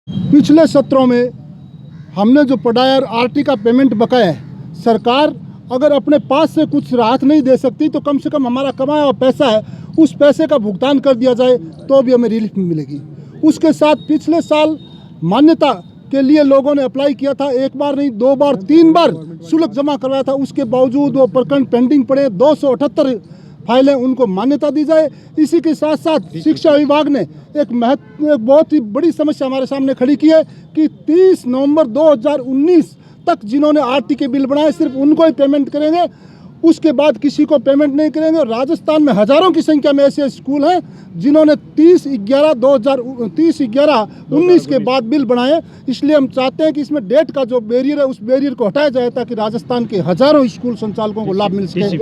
पिछले सत्रों में हमने जो पढ़ाया और आरटी का पेमेंट बकाया है, सरकार अगर अपने पास से कुछ राहत नहीं दे सकती तो कम से कम हमारा कमाया हुआ पैसा है उस पैसे का भुगतान कर दिया जाए तो भी हमें रिलीफ मिलेगी। उसके साथ पिछले साल मान्यता के लिए लोगों ने अप्लाई किया था, एक बार नहीं 2 बार 3 बार शुल्क जमा करवाया था, उसके बावजूद वो प्रकरण पेंडिंग पड़े। 278 फाइलें उनको मान्यता दी जाए। इसी के साथ साथ शिक्षा विभाग ने एक बहुत ही बड़ी समस्या हमारे सामने खड़ी की है कि 30 नवंबर 2019 तक जिन्होंने आरटी के बिल बनाए सिर्फ उनको ही पेमेंट करेंगे, उसके बाद किसी को पेमेंट नहीं करेंगे। और राजस्थान में हज़ारों की संख्या में ऐसे स्कूल हैं जिन्होंने 30/11/2019 के बाद बिल बनाए। इसलिए हम चाहते हैं कि इसमें डेट का जो बैरियर है उस बैरियर को हटाया जाए ताकि राजस्थान के हज़ारों स्कूल संचालकों को लाभ मिल सके।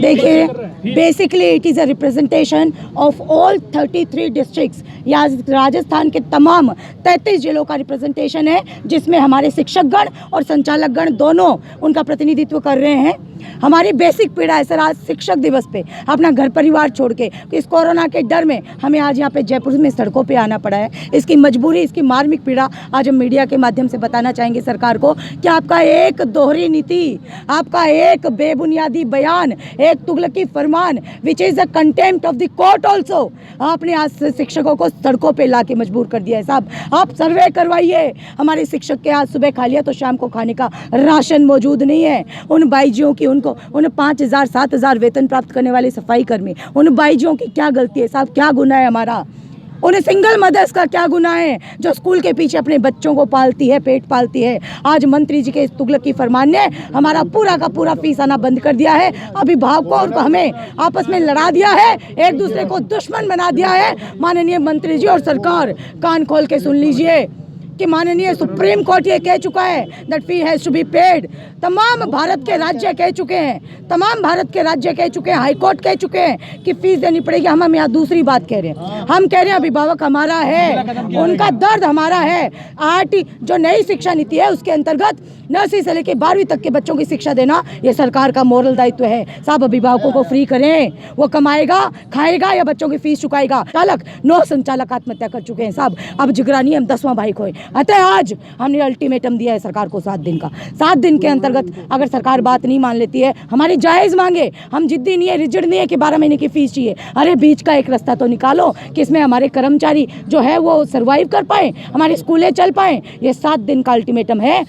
देखिए, basically it is a representation of all 33 districts. या राजस्थान के तमाम 33 जिलों का रिप्रेजेंटेशन है जिसमें हमारे शिक्षकगण और संचालकगण दोनों उनका प्रतिनिधित्व कर रहे हैं। हमारी बेसिक पीड़ा है सर, आज शिक्षक दिवस पे अपना घर परिवार छोड़ के इस कोरोना के डर में हमें आज यहाँ पे जयपुर में सड़कों पे आना पड़ा है। इसकी मजबूरी, इसकी मार्मिक पीड़ा आज हम मीडिया के माध्यम से बताना चाहेंगे सरकार को कि आपका एक दोहरी नीति, आपका एक बेबुनियादी बयान, एक तुगलकी फरमान which is a contempt of the court also, आपने आज शिक्षकों को सड़कों पे ला के मजबूर कर दिया है। साहब आप सर्वे करवाइए, हमारे शिक्षक के आज सुबह खा लिया तो शाम को खाने का राशन मौजूद नहीं है। उन बाईजियों की उन 5,000 7,000 वेतन प्राप्त करने वाले सफाई कर्मी, उन बाईजियों की क्या गलती है साहब? क्या गुनाह है हमारा? उन्हें सिंगल मदर्स का क्या गुनाह है जो स्कूल के पीछे अपने बच्चों को पालती है, पेट पालती है? आज मंत्री जी के इस तुगलकी फरमान ने हमारा पूरा का पूरा फीस आना बंद कर दिया है। अभिभावकों और हमें आपस में लड़ा दिया है, एक दूसरे को दुश्मन बना दिया है। माननीय मंत्री जी और सरकार कान खोल के सुन लीजिए कि माननीय सुप्रीम कोर्ट ये कह चुका है that fee has to be paid. तमाम भारत के राज्य कह चुके हैं, तमाम भारत के राज्य कह चुके हैं, हाई कोर्ट कह चुके हैं कि फीस देनी पड़ेगी। हम यहाँ दूसरी बात कह रहे हैं, हम कह रहे हैं अभिभावक हमारा है, उनका दर्द हमारा है। आरटी जो नई शिक्षा नीति है उसके अंतर्गत नर्सरी से लेकर 12वीं तक के बच्चों की शिक्षा देना ये सरकार का मोरल दायित्व है। साहब अभिभावकों को फ्री करें, वो कमाएगा, खाएगा या बच्चों की फीस चुकाएगा। 9 संचालक आत्महत्या कर चुके हैं साहब, अब जिगरानी हम 10वां भाई खोए। अतः आज हमने अल्टीमेटम दिया है सरकार को 7 दिन का। 7 दिन के अंतर्गत अगर सरकार बात नहीं मान लेती है, हमारी जायज़ मांगे, हम जिद्दी नहीं है, रिजिड नहीं है कि 12 महीने की फीस चाहिए। अरे बीच का एक रास्ता तो निकालो कि इसमें हमारे कर्मचारी जो है वो सर्वाइव कर पाए, हमारी स्कूलें चल पाएँ। ये 7 दिन का अल्टीमेटम है।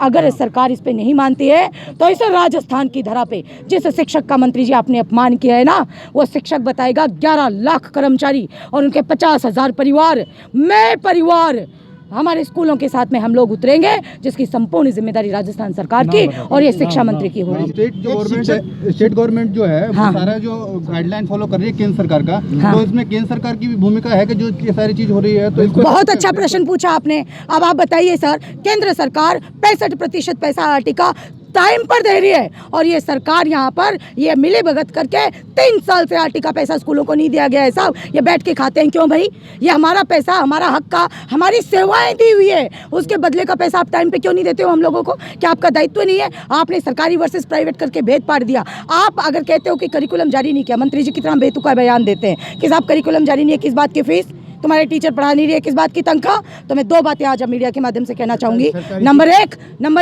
अगर सरकार इस पे नहीं मानती है तो इस राजस्थान की धरा पे जिस शिक्षक का मंत्री जी आपने अपमान किया है ना, वो शिक्षक बताएगा 11 लाख कर्मचारी और उनके 50,000 परिवार, मैं परिवार, हमारे स्कूलों के साथ में हम लोग उतरेंगे जिसकी संपूर्ण जिम्मेदारी राजस्थान सरकार की और ये शिक्षा मंत्री की होगी। स्टेट गवर्नमेंट जो है वो सारा जो गाइडलाइन फॉलो कर रही है केंद्र सरकार का, तो इसमें केंद्र सरकार की भी भूमिका है कि जो ये सारी चीज हो रही है तो इसको। बहुत अच्छा प्रश्न पूछा आपने। अब आप बताइए सर, केंद्र सरकार 65% पैसा आरटी का टाइम पर दे रही है और ये सरकार यहाँ पर ये मिले भगत करके 3 साल से आरटी का पैसा स्कूलों को नहीं दिया गया है। साहब ये बैठ के खाते हैं क्यों भाई? ये हमारा पैसा, हमारा हक का, हमारी सेवाएं दी हुई है, उसके बदले का पैसा आप टाइम पे क्यों नहीं देते हो हम लोगों को? क्या आपका दायित्व नहीं है? आपने सरकारी वर्सेस प्राइवेट करके भेद पाड़ दिया। आप अगर कहते हो कि करिकुलम जारी नहीं किया, मंत्री जी कितना बेतुका बयान देते हैं कि साहब करिकुलम जारी नहीं है, किस बात की फीस? तुम्हारे टीचर पढ़ा नहीं रही है, किस बात की तनख्वाह? तो मैं 2 बातें आज मीडिया के माध्यम से कहना चाहूँगी। नंबर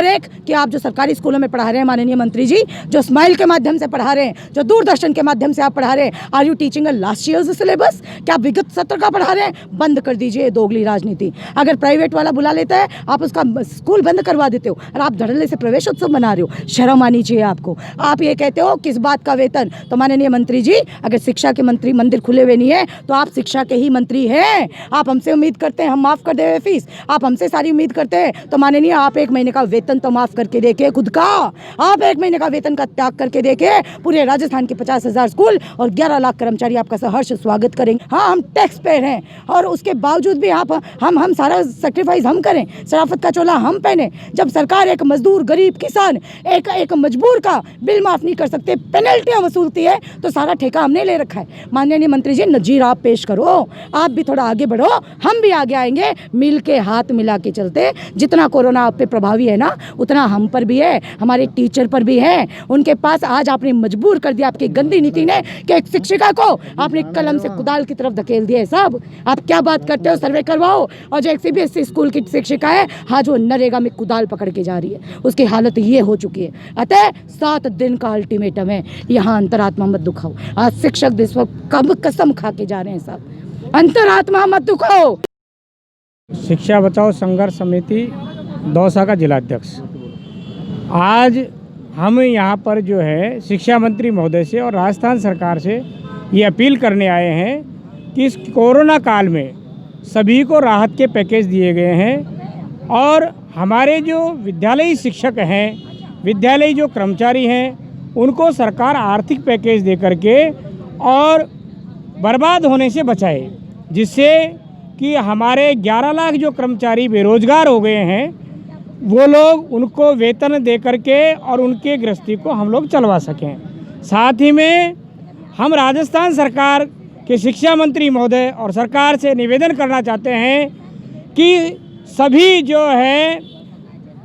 एक कि आप जो सरकारी स्कूलों में पढ़ा रहे हैं माननीय मंत्री जी, जो स्माइल के माध्यम से पढ़ा रहे हैं, जो दूरदर्शन के माध्यम से आप पढ़ा रहे हैं, are you teaching a last year's syllabus? क्या आप विगत सत्र का पढ़ा रहे हैं? बंद कर दीजिए दोगली राजनीति। अगर प्राइवेट वाला बुला लेता है आप उसका स्कूल बंद करवा देते हो और आप धड़ल्ले से प्रवेशोत्सव मना रहे हो। शर्म आनी चाहिए आपको। आप ये कहते हो किस बात का वेतन? तो माननीय मंत्री जी, अगर शिक्षा के मंत्री मंदिर खुले हुए नहीं है तो आप शिक्षा के ही मंत्री हैं। आप हमसे उम्मीद करते हैं हम माफ कर दें फीस, आप हमसे सारी उम्मीद करते हैं तो माननीय आप 1 महीने का वेतन तो माफ करके देखिए खुद का। आप 1 महीने का वेतन का त्याग करके देखिए। पूरे राजस्थान के 50,000 स्कूल और 11 लाख कर्मचारी आपका सहर्ष स्वागत करेंगे। हाँ, हम टैक्स पेयर हैं और उसके बावजूद भी आप हम सारा सेक्रीफाइस हम करें, शराफत का चोला हम पहने। जब सरकार एक मजदूर, गरीब, किसान, एक मजबूर का बिल माफ नहीं कर सकते, पेनल्टियाँ वसूलती है, तो सारा ठेका हमने ले रखा है। माननीय मंत्री जी, नजीर आप पेश करो। आप भी थोड़ा थोड़ा आगे बढ़ो, हम भी आगे आएंगे, मिल के हाथ मिला के चलते। जितना कोरोना आप पे प्रभावी है ना, उतना हम पर भी है, हमारे टीचर पर भी है। उनके पास आज आपने मजबूर कर दिया आपकी गंदी नीति ने कि एक शिक्षिका को आपने कलम से कुदाल की तरफ धकेल दिया है। साहब आप क्या बात करते हो, सर्वे करवाओ। और जो एक CBSE स्कूल की शिक्षिका है, आज वो नरेगा में कुदाल पकड़ के जा रही है, उसकी हालत ये हो चुकी है। अतः 7 दिन का अल्टीमेटम है, यहाँ अंतरात्मा मत दुखाओ। आज शिक्षक दिवस पर कब कसम खा के जा रहे हैं साहब, अंतरात्मा मत दुखाओ। शिक्षा बचाओ संघर्ष समिति दौसा का जिलाध्यक्ष। आज हम यहाँ पर जो है शिक्षा मंत्री महोदय से और राजस्थान सरकार से ये अपील करने आए हैं कि इस कोरोना काल में सभी को राहत के पैकेज दिए गए हैं और हमारे जो विद्यालयी शिक्षक हैं, विद्यालयी जो कर्मचारी हैं, उनको सरकार आर्थिक पैकेज दे करके और बर्बाद होने से बचाए, जिससे कि हमारे 11 लाख जो कर्मचारी बेरोजगार हो गए हैं, वो लोग उनको वेतन दे करके और उनके गृहस्थी को हम लोग चलवा सकें। साथ ही में हम राजस्थान सरकार के शिक्षा मंत्री महोदय और सरकार से निवेदन करना चाहते हैं कि सभी जो है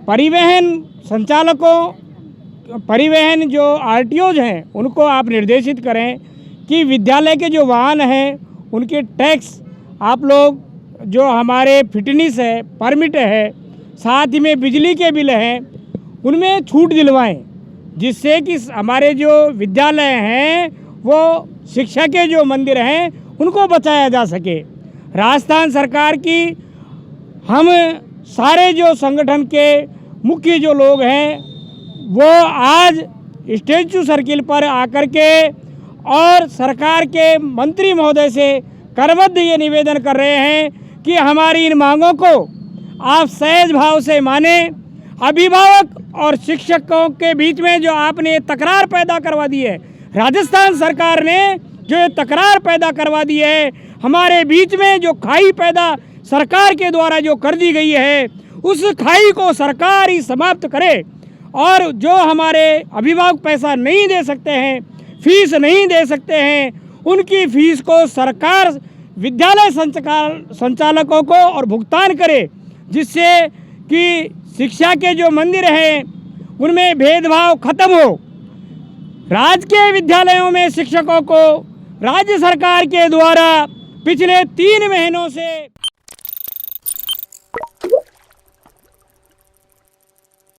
परिवहन संचालकों, परिवहन जो RTOs हैं, उनको आप निर्देशित करें कि विद्यालय के जो वाहन हैं उनके टैक्स आप लोग, जो हमारे फिटनेस है, परमिट है, साथ ही में बिजली के बिल हैं, उनमें छूट दिलवाएं, जिससे कि हमारे जो विद्यालय हैं वो शिक्षा के जो मंदिर हैं उनको बचाया जा सके। राजस्थान सरकार की हम सारे जो संगठन के मुख्य जो लोग हैं वो आज स्टैच्यू सर्किल पर आकर के और सरकार के मंत्री महोदय से करबद्ध ये निवेदन कर रहे हैं कि हमारी इन मांगों को आप सहज भाव से माने। अभिभावक और शिक्षकों के बीच में जो आपने तकरार पैदा करवा दी है, राजस्थान सरकार ने जो ये तकरार पैदा करवा दी है, हमारे बीच में जो खाई पैदा सरकार के द्वारा जो कर दी गई है, उस खाई को सरकार ही समाप्त करे। और जो हमारे अभिभावक पैसा नहीं दे सकते हैं, फीस नहीं दे सकते हैं, उनकी फीस को सरकार विद्यालय संचालकों को और भुगतान करे, जिससे कि शिक्षा के जो मंदिर हैं उनमें भेदभाव खत्म हो। राजकीय विद्यालयों में शिक्षकों को राज्य सरकार के द्वारा पिछले 3 महीनों से